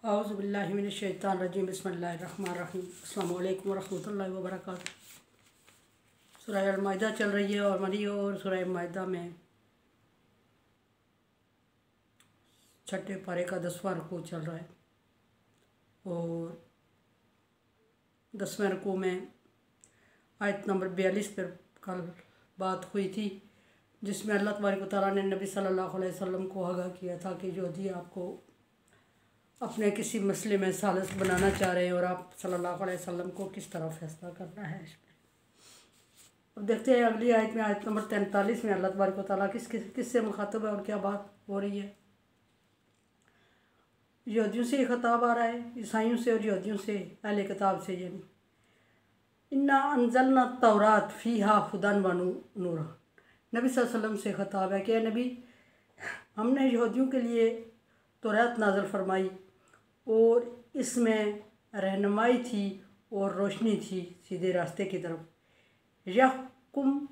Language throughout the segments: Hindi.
औज़ुबिल्लाहि मिनश्शैतानिर्रजीम बिस्मिल्लाहिर्रहमानिर्रहीम अस्सलामु अलैकुम वरहमतुल्लाहि वबरकातुहू। सूरह अल-माइदा चल रही है और मरी और सूरह माइदा में छठे पारे का 10वां रुकू चल रहा है और 10वें रुकू में आयत नंबर 42 पर कल बात हुई थी, जिसमें अल्लाह तबारक व तआला ने नबी सल्लल्लाहु अलैहि वसल्लम को आगाह किया था कि जो यदि आपको अपने किसी मसले में सालिस बनाना चाह रहे हैं और आप सल्लल्लाहु अलैहि वसल्लम को किस तरह फैसला करना है इसमें। अब देखते हैं अगली आयत में, आयत नंबर 43 में अल्लाह तबारक व तआला किससे मुखातब है और क्या बात हो रही है। यहूदियों से खिताब आ रहा है, ईसाइयों से और यहूदियों से, अहले किताब से। यानी इन्ना अंज़लना तौरात फ़ीहा हुदन व नूर। नबी सल्लल्लाहु अलैहि वसल्लम से खिताब है कि नबी, हमने यहूदियों के लिए तौरात नाज़िल फरमाई और इसमें रहनुमाई थी और रोशनी थी सीधे रास्ते की तरफ। यहकुम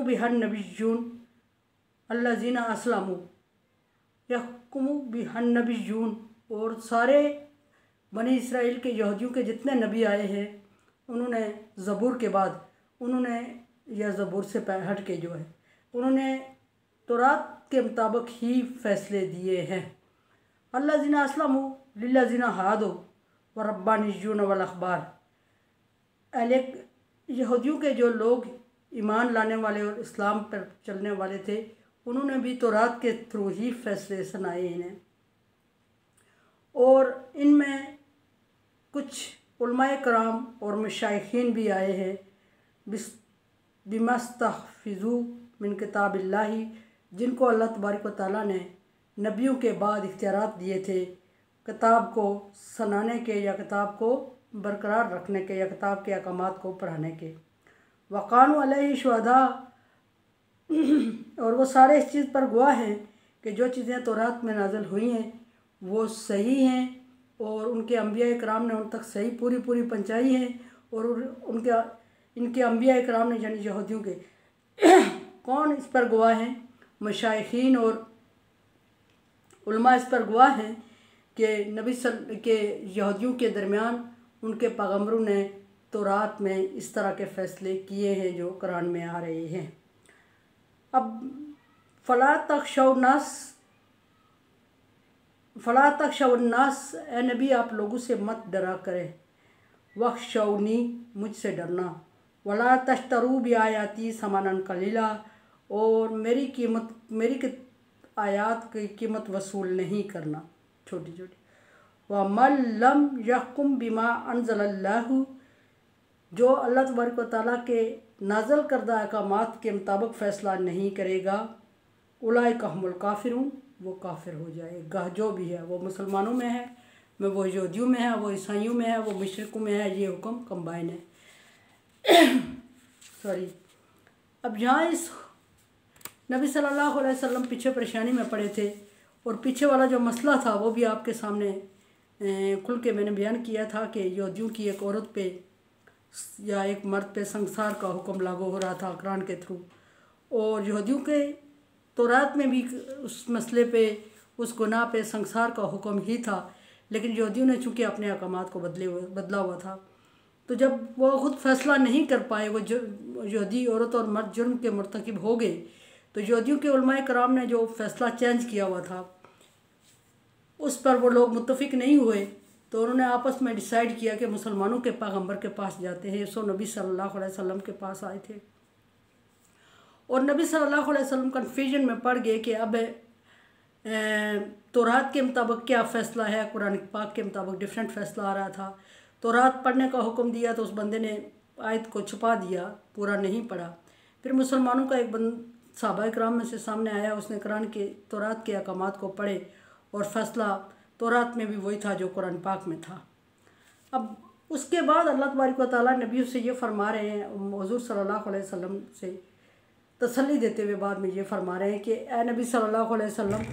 बिहा नबिय्यून अल्लज़ीना अस्लमू। यहकुम बिहा नबिय्यून, और सारे बनी इसराइल के यहूदियों के जितने नबी आए हैं उन्होंने ज़बूर के बाद, उन्होंने या ज़बूर से हट के जो है उन्होंने तौरात के मुताबिक ही फ़ैसले दिए हैं। अल्लज़ीना अस्लमू लिल्लज़ीना हादू व रब्बानिय्यून वल अखबार। अहले यहूदियों के जो लोग ईमान लाने वाले और इस्लाम पर चलने वाले थे, उन्होंने भी तौरात के थ्रू ही फ़ैसले सुनाए इन्हें। और इनमें कुछ उलमाए कराम और मशाइखीन भी आए हैं बिमस्तहफ़िज़ू मिन किताबिल्लाही, जिनको अल्लाह तबारक व तआला ने नबियों के बाद इख्तियारात दिए थे किताब को सुनाने के या किताब को बरकरार रखने के या किताब के अहकामात को पढ़ाने के। वक़ानू अलैहि शुहदा, और वो सारे इस चीज़ पर गवाह हैं कि जो चीज़ें तौरात में नाज़िल हुई हैं वो सही हैं और उनके अंबिया इकराम ने उन तक सही पूरी पहुँचाई हैं। और इनके अंबिया इकराम ने, यानी यहूदियों के कौन इस पर गवाह हैं? मशाइखीन और उलमा इस पर गवाह हैं कि नबी के यहूदियों के दरमियान उनके पैगम्बरों ने तौरात में इस तरह के फ़ैसले किए हैं जो कुरान में आ रहे हैं। अब फ़ला तख़शौन्नास, ए नबी आप लोगों से मत डरा करें, वख़शौनी, मुझसे डरना, वला तश्तरू बिआयाती समानन कलीला, और मेरी आयात की कीमत वसूल नहीं करना छोटी छोटी। व मन लम यहकुम बिमा अनज़लल्लाहु, जो अल्लाह तबारक व तआला के नाज़िल करदा अहकामात के मुताबिक फ़ैसला नहीं करेगा, उलाइका हुमुल काफ़िरून, वो काफिर हो जाएगा। जो भी है वो मुसलमानों में है, वो यहूदियों में है, वो ईसाइयों में है, वो मुशरिकों में है, ये हुक्म कंबाइन है। सॉरी। अब यहाँ इस नबी सल्लल्लाहु अलैहि वसल्लम पीछे परेशानी में पड़े थे और पीछे वाला जो मसला था वो भी आपके सामने खुल के मैंने बयान किया था कि यहूदियों की एक औरत पे या एक मर्द पे संसार का हुक्म लागू हो रहा था कुरान के थ्रू, और यहूदियों के तौरात में भी उस मसले पे, उस गुनाह पे संसार का हुक्म ही था, लेकिन यहूदियों ने चूँकि अपने अहकामात को बदला हुआ था, तो जब वो ख़ुद फैसला नहीं कर पाए, वो यहूदी औरत और मर्द जुर्म के मुर्तकिब हो गए, तो यहूदियों के उलमाए कराम ने जो फ़ैसला चेंज किया हुआ था उस पर वो लोग मुत्तफिक नहीं हुए, तो उन्होंने आपस में डिसाइड किया कि मुसलमानों के पैगम्बर के पास जाते हैं। सो नबी सल्लल्लाहु अलैहि वसल्लम के पास आए थे और नबी सल्लल्लाहु अलैहि वसल्लम कन्फ्यूजन में पड़ गए कि अब तौरात के मुताबिक क्या फ़ैसला है। कुरान पाक के मुताबिक डिफरेंट फ़ैसला आ रहा था। तौरात पढ़ने का हुक्म दिया तो उस बंदे ने आयत को छुपा दिया, पूरा नहीं पढ़ा। फिर मुसलमानों का एक सहाबा इकराम में से सामने आया, उसने कुरान के तौरात के अहकामात को पढ़े और फ़ैसला तौरात में भी वही था जो कुरान पाक में था। अब उसके बाद अल्लाह तबारक व तआला नबियों से ये फरमा रहे हैं, हुज़ूर सल्लल्लाहु अलैहि वसल्लम से तसल्ली देते हुए बाद में ये फरमा रहे हैं कि ए नबी सल्लल्लाहु अलैहि वसल्लम,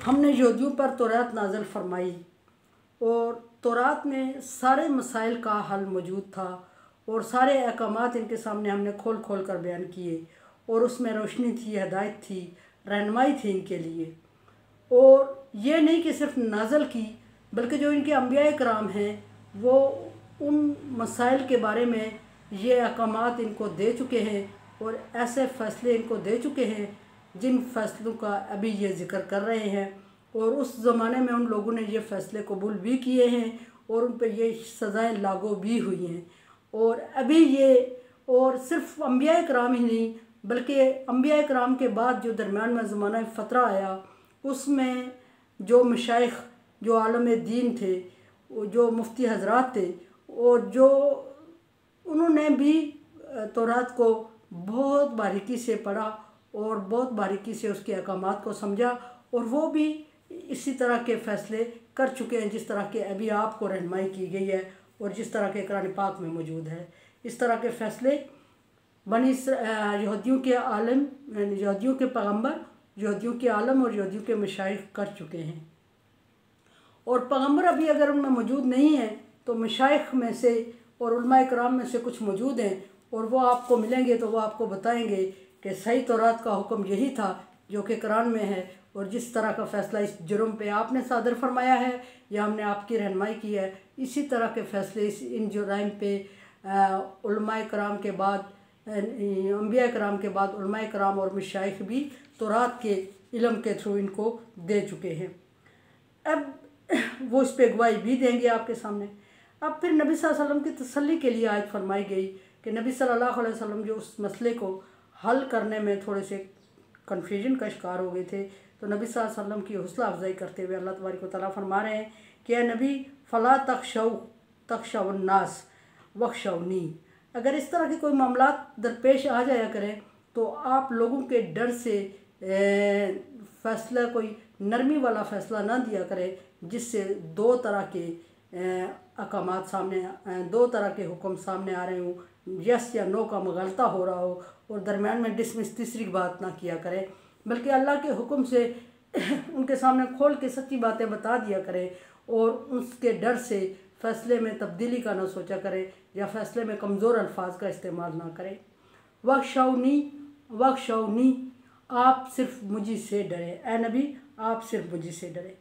हमने यहूदियों पर तौरात नाज़िल फरमाई और तौरात में सारे मसाइल का हल मौजूद था और सारे अहकामात इनके सामने हमने खोल खोल कर बयान किए और उसमें रोशनी थी, हदायत थी, रहनुमाई थी इनके लिए। और ये नहीं कि सिर्फ नाज़ल की, बल्कि जो इनके अंबिया कराम हैं वो उन मसाइल के बारे में ये अहकामात इनको दे चुके हैं और ऐसे फ़ैसले इनको दे चुके हैं जिन फ़ैसलों का अभी ये ज़िक्र कर रहे हैं। और उस ज़माने में उन लोगों ने ये फ़ैसले कबूल भी किए हैं और उन पर ये सज़ाएँ लागू भी हुई हैं। और अभी ये, और सिर्फ अंबिया कराम ही नहीं बल्कि अंबिया कराम के बाद जो दरमियान में ज़माना फ़तरा आया, उसमें जो मशाइख, जो आलम दीन थे, जो मुफ्ती हजरात थे, और जो उन्होंने भी तौरात को बहुत बारीकी से पढ़ा और बहुत बारीकी से उसके अहकामात को समझा, और वो भी इसी तरह के फ़ैसले कर चुके हैं जिस तरह के अभी आपको रहनुमाई की गई है और जिस तरह के कुरान पाक में मौजूद है। इस तरह के फ़ैसले यहूदियों के आलम, यहूदियों के पैगम्बर, यहूदियों के आलम और यहूदियों के मशाइख कर चुके हैं। और पैगम्बर अभी अगर उनमें मौजूद नहीं है तो मशाइख में से और उलमाए कराम में से कुछ मौजूद हैं, और वो आपको मिलेंगे तो वो आपको बताएंगे कि सही तौरात का हुक्म यही था जो कि कुरान में है, और जिस तरह का फ़ैसला इस जुर्म पे आपने सादर फरमाया है या हमने आपकी रहनुमाई की है, इसी तरह के फ़ैसले इन जुराइम पे उलमाए कराम के बाद, अंबिया कराम के बाद उलमाए कराम और मशाइख भी तौरात के इल्म के थ्रू इनको दे चुके हैं। अब वो इस पर गवाही भी देंगे आपके सामने। अब फिर नबी सल्लल्लाहु अलैहि वसल्लम की तसल्ली के लिए आयत फरमाई गई कि नबी सल्लल्लाहु अलैहि वसल्लम जो उस मसले को हल करने में थोड़े से कन्फ्यूजन का शिकार हो गए थे, तो नबी सल्लल्लाहु अलैहि वसल्लम की हौसला अफजाई करते हुए अल्लाह तबारक व तआला फरमा रहे हैं कि ए नबी फ़ला तख़शवन्नास वख़शवनी। अगर इस तरह के कोई मामला दरपेश आ जाया करें तो आप लोगों के डर से फ़ैसला, कोई नरमी वाला फ़ैसला ना दिया करें जिससे दो तरह के अहकामात सामने, दो तरह के हुक्म सामने आ रहे हों, यस या नो का मगलता हो रहा हो, और दरमियान में डिसमिस तीसरी बात ना किया करें, बल्कि अल्लाह के हुक्म से उनके सामने खोल के सच्ची बातें बता दिया करें और उसके डर से फ़ैसले में तब्दीली का ना सोचा करें या फ़ैसले में कमज़ोर अल्फाज का इस्तेमाल ना करें। वख़शौनी, आप सिर्फ मुझी से डरे, ए नबी आप सिर्फ मुझी से डरे।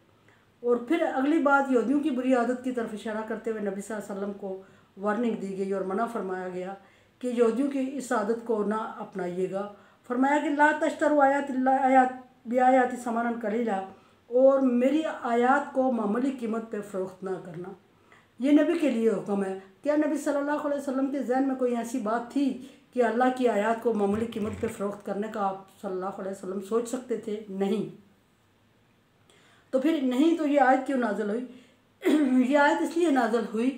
और फिर अगली बात यहूदियों की बुरी आदत की तरफ इशारा करते हुए नबी सल्लल्लाहु अलैहि वसल्लम को वार्निंग दी गई और मना फरमाया गया कि यहूदियों की इस आदत को ना अपनाइएगा। फरमाया कि ला तश्तरू आयात बिआयाति समानन कलीला, और मेरी आयात को मामूली कीमत पे फ़रोख्त ना करना। ये नबी के लिए हुक्म है। क्या नबी सल्लल्लाहु अलैहि वसल्लम के जहन में कोई ऐसी बात थी कि अल्लाह की आयात को मामूली कीमत पे फ़रोख्त करने का आप सल्लल्लाहु अलैहि वसल्लम सोच सकते थे? नहीं। तो फिर नहीं तो ये आयत क्यों नाज़िल हुई? ये आयत इसलिए नाज़िल हुई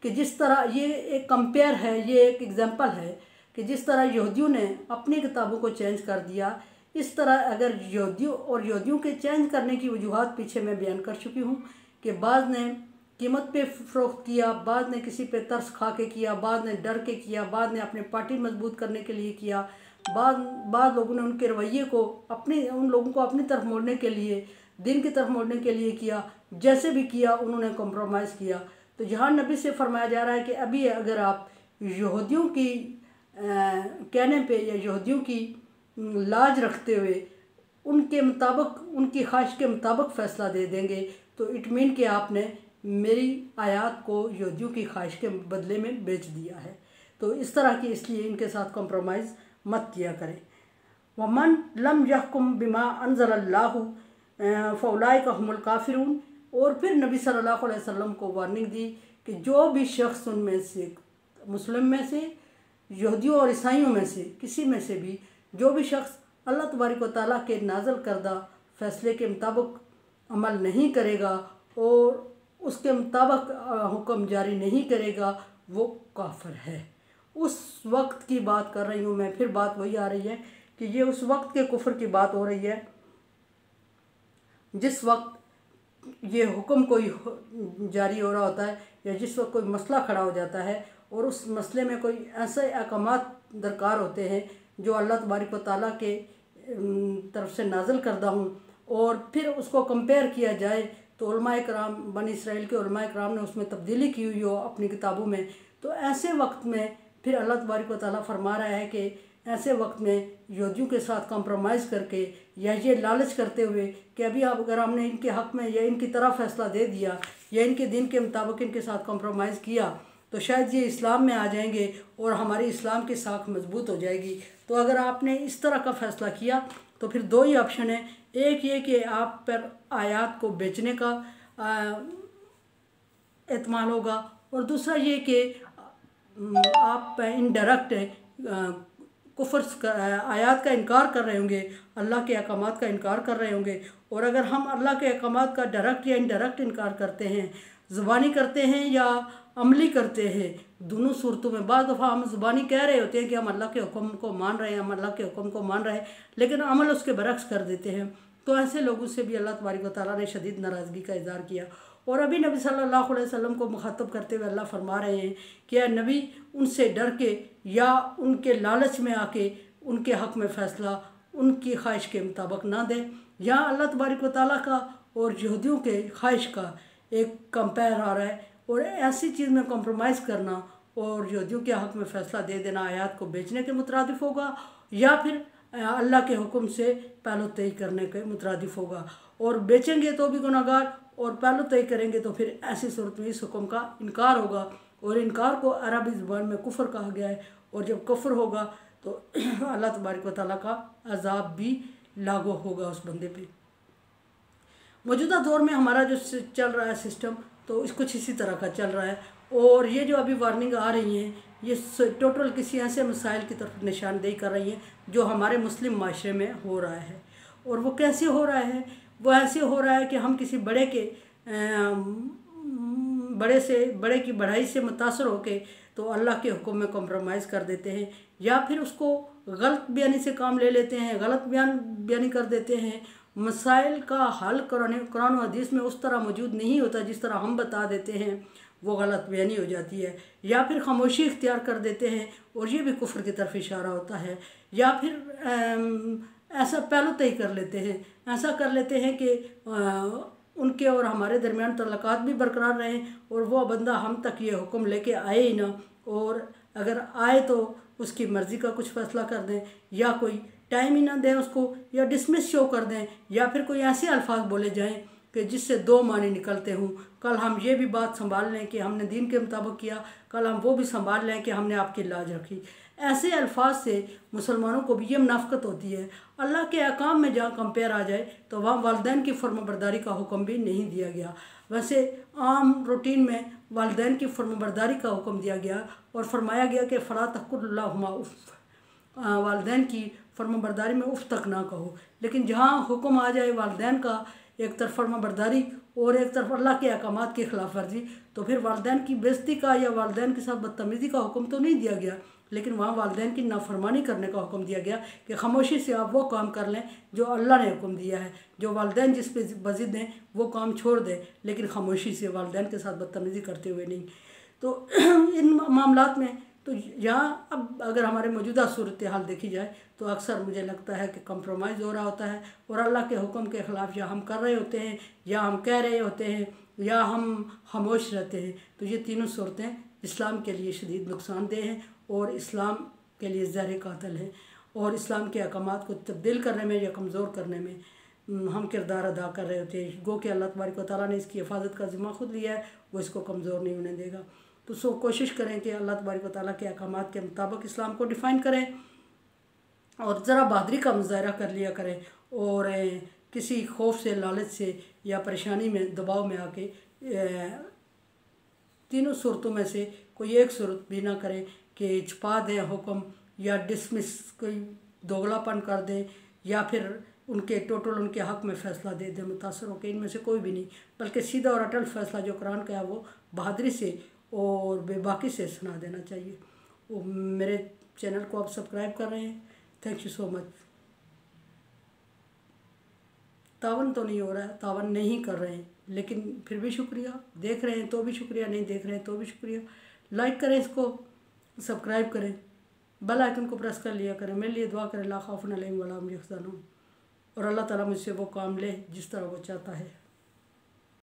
कि जिस तरह ये एक कंपेयर है, ये एक एग्जांपल है कि जिस तरह यहूदियों ने अपनी किताबों को चेंज कर दिया, इस तरह अगर यहूदियों के चेंज करने की वजूहात पीछे मैं बयान कर चुकी हूँ कि बाज़ ने कीमत पे फ़रोख्त किया, बाज़ ने किसी पे तरस खा के किया, बाज़ ने डर के किया, बाज़ ने अपने पार्टी मजबूत करने के लिए किया, बाद लोगों ने उनके रवैये को उन लोगों को अपनी तरफ मोड़ने के लिए, दिन की तरफ मोड़ने के लिए किया। जैसे भी किया उन्होंने कॉम्प्रोमाइज़ किया। तो यहाँ नबी से फरमाया जा रहा है कि अभी अगर आप यहूदियों की कहने पे या यहूदियों की लाज रखते हुए उनके मुताबिक, उनकी ख्वाहिश के मुताबिक फ़ैसला दे देंगे तो इट मीन कि आपने मेरी आयात को यहूदियों की ख्वाहिश के बदले में बेच दिया है। तो इस तरह की, इसलिए इनके साथ कॉम्प्रोमाइज़ मत किया करें। वमन लम यहकुम बिमा अनज़लल्लाहु फ़उलाइका हुमुल काफ़िरून। और फिर नबी सल्लल्लाहु अलैहि वसल्लम को वार्निंग दी कि जो भी शख्स उनमें से, मुस्लिम में से, यहूदियों और ईसाइयों में से किसी में से भी जो भी शख्स अल्लाह तबारक व तआला के नाज़िल करदा फ़ैसले के मुताबिक अमल नहीं करेगा और उसके मुताबिक हुक्म जारी नहीं करेगा, वो काफिर है। उस वक्त की बात कर रही हूँ मैं, फिर बात वही आ रही है कि ये उस वक्त के कुफ्र की बात हो रही है जिस वक्त ये हुक्म कोई जारी हो रहा होता है या जिस वक्त कोई मसला खड़ा हो जाता है और उस मसले में कोई ऐसे अहकामात दरकार होते हैं जो अल्लाह तबारक व तआला के तरफ से नाज़िल करदा हूँ, और फिर उसको कंपेयर किया जाए तो उलमाए कराम, बनी इसराइल के उलमाए कराम ने उसमें तब्दीली की हुई हो अपनी किताबों में, तो ऐसे वक्त में फिर अल्लाह तबारक व तआला फरमा रहा है कि ऐसे वक्त में यहूदियों के साथ कॉम्प्रोमाइज़ करके या ये लालच करते हुए कि अभी आप अगर हमने इनके हक़ में या इनकी तरफ फैसला दे दिया या इनके दिन के मुताबिक इनके साथ कॉम्प्रोमाइज़ किया तो शायद ये इस्लाम में आ जाएंगे और हमारी इस्लाम की साख मजबूत हो जाएगी। तो अगर आपने इस तरह का फ़ैसला किया तो फिर दो ही ऑप्शन है, एक ये कि आप पर आयात को बेचने का एतमाल होगा और दूसरा ये कि आप इनडायरेक्ट कुफर आयात का इनकार कर रहे होंगे, अल्लाह के अहकामात का इनकार कर रहे होंगे। और अगर हम अल्लाह के अहकामात का डायरेक्ट या इनडायरेक्ट इनकार करते हैं, ज़ुबानी करते हैं या अमली करते हैं, दोनों सूरतों में बाद दफ़ा हम ज़ुबानी कह रहे होते हैं कि हम अल्लाह के हुक्म को मान रहे हैं, हम अल्लाह के हुक्म को मान रहे हैं, लेकिन अमल उसके बरक्स कर देते हैं। तो ऐसे लोगों से भी अल्लाह तबारक व तआला ने शदीद नाराज़गी का इज़हार किया। और अभी नबी सल्लल्लाहु अलैहि वसल्लम को मुखातब करते हुए अल्लाह फरमा रहे हैं कि या नबी उनसे डर के या उनके लालच में आके उनके हक़ में फ़ैसला उनकी ख्वाहिश के मुताबिक ना दें। यहाँ अल्लाह तबारक व तआला का और यहूदियों के ख्वाहिश का एक कंपेयर आ रहा है और ऐसी चीज़ में कॉम्प्रोमाइज़ करना और यहूदियों के हक़ में फ़ैसला दे देना आयात को बेचने के मुतरादिफ होगा या फिर अल्लाह के हुक्म से पहलू तय करने के मुतरादिफ होगा। और बेचेंगे तो भी गुनाहगार और पहलू तय करेंगे तो फिर ऐसी सूरत में इस हुक्म का इनकार होगा। और इनकार को अरबी ज़ुबान में कुफ्र कहा गया है और जब कुफ्र होगा तो अल्लाह तबारक व तआला का अज़ाब भी लागू होगा उस बंदे पे। मौजूदा दौर में हमारा जो चल रहा है सिस्टम तो कुछ इसी तरह का चल रहा है और ये जो अभी वार्निंग आ रही हैं ये टोटल किसी ऐसे मसाइल की तरफ निशानदेही कर रही हैं जो हमारे मुस्लिम माशरे में हो रहा है। और वो कैसे हो रहा है? वो ऐसे हो रहा है कि हम किसी बड़े की बढ़ाई से मुतासर होके तो अल्लाह के हुक्म में कॉम्प्रोमाइज़ कर देते हैं या फिर उसको गलत बयानी से काम ले लेते हैं, गलत बयानी कर देते हैं। मसाइल का हल कुरान और हदीस में उस तरह मौजूद नहीं होता जिस तरह हम बता देते हैं, वो गलत बयानी हो जाती है। या फिर खामोशी इख्तियार कर देते हैं और ये भी कुफ्र की तरफ इशारा होता है। या फिर ऐसा पहलू तय कर लेते हैं, ऐसा कर लेते हैं कि उनके और हमारे दरमियान तल्लुकात भी बरकरार रहें और वो बंदा हम तक ये हुक्म लेके आए ही ना, और अगर आए तो उसकी मर्ज़ी का कुछ फ़ैसला कर दें या कोई टाइम ही ना दें उसको या डिसमिस शो कर दें या फिर कोई ऐसे अल्फाज बोले जाएं कि जिससे दो मानी निकलते हों। कल हम ये भी बात संभाल लें कि हमने दीन के मुताबिक किया, कल हम वो भी संभाल लें कि हमने आपकी लाज रखी। ऐसे अल्फाज से मुसलमानों को भी ये मुनाफ़क़त होती है। अल्लाह के अहकाम में जहाँ कंपेयर आ जाए तो वहाँ वालिदैन की फर्माबरदारी का हुक्म भी नहीं दिया गया। वैसे आम रूटीन में वालिदैन की फर्माबरदारी का हुक्म दिया गया और फरमाया गया कि फ़ला तक़ुल्लाहुमा उफ़, वालिदैन की फर्माबरदारी में उफ़ तक ना कहो। लेकिन जहाँ हुक्म आ जाए वालिदैन का एक तरफ फर्माबरदारी और एक तरफ अल्लाह के अहकामात की खिलाफ वर्जी, तो फिर वालिदैन की बेइज्जती का या वालिदैन के साथ बदतमीज़ी का हुक्म तो नहीं दिया गया, लेकिन वहाँ वालिदैन की नाफरमानी करने का हुक्म दिया गया कि खामोशी से आप वो काम कर लें जो अल्लाह ने हुक्म दिया है। जो वालिदैन जिस पे बज़िद हैं वो काम छोड़ दें, लेकिन खामोशी से वालिदैन के साथ बदतमीज़ी करते हुए नहीं। तो इन मामलात में तो यहाँ अब अगर हमारे मौजूदा सूरत हाल देखी जाए तो अक्सर मुझे लगता है कि कंप्रोमाइज़ हो रहा होता है और अल्लाह के हुक्म के ख़िलाफ़ या हम कर रहे होते हैं या हम कह रहे होते हैं या हम खामोश रहते हैं। तो ये तीनों सूरतें इस्लाम के लिए शदीद नुकसानदेह हैं और इस्लाम के लिए ज़हर कातिल हैं और इस्लाम के अहकामात को तब्दील करने में या कमज़ोर करने में हम किरदार अदा कर रहे होते हैं। गो कि अल्लाह तबारक व तआला ने इसकी हिफाजत का ज़िम्मा खुद लिया है, वो इसको कमज़ोर नहीं होने देगा। तो कोशिश करें कि अल्लाह तबारक व तआला के अहकामात के मुताबिक इस्लाम को डिफ़ाइन करें और ज़रा बहादुरी का मुज़ाहरा कर लिया करें और किसी खौफ से, लालच से या परेशानी में, दबाव में आके तीनों सूरतों में से कोई एक सूरत भी ना करें कि छुपा दें हुक्म या डिसमिस कोई दोगलापन कर दें या फिर उनके हक़ में फ़ैसला दे दें मुतासर होकर। इनमें से कोई भी नहीं, बल्कि सीधा और अटल फ़ैसला जो कुरान का है वो बहादुरी से और बेबाकी से सुना देना चाहिए। वो मेरे चैनल को आप सब्सक्राइब कर रहे हैं, थैंक यू सो मच। तावन तो नहीं हो रहा है, तावन नहीं कर रहे हैं, लेकिन फिर भी शुक्रिया। देख रहे हैं तो भी शुक्रिया, नहीं देख रहे हैं तो भी शुक्रिया। लाइक करें, इसको सब्सक्राइब करें, बेल आइकन को प्रेस कर लिया करें। मेरे लिए दुआ करें ला खौफुन अलैहिम वला हुम यहज़नून और अल्लाह ताला मुझसे वो काम ले जिस तरह वो चाहता है।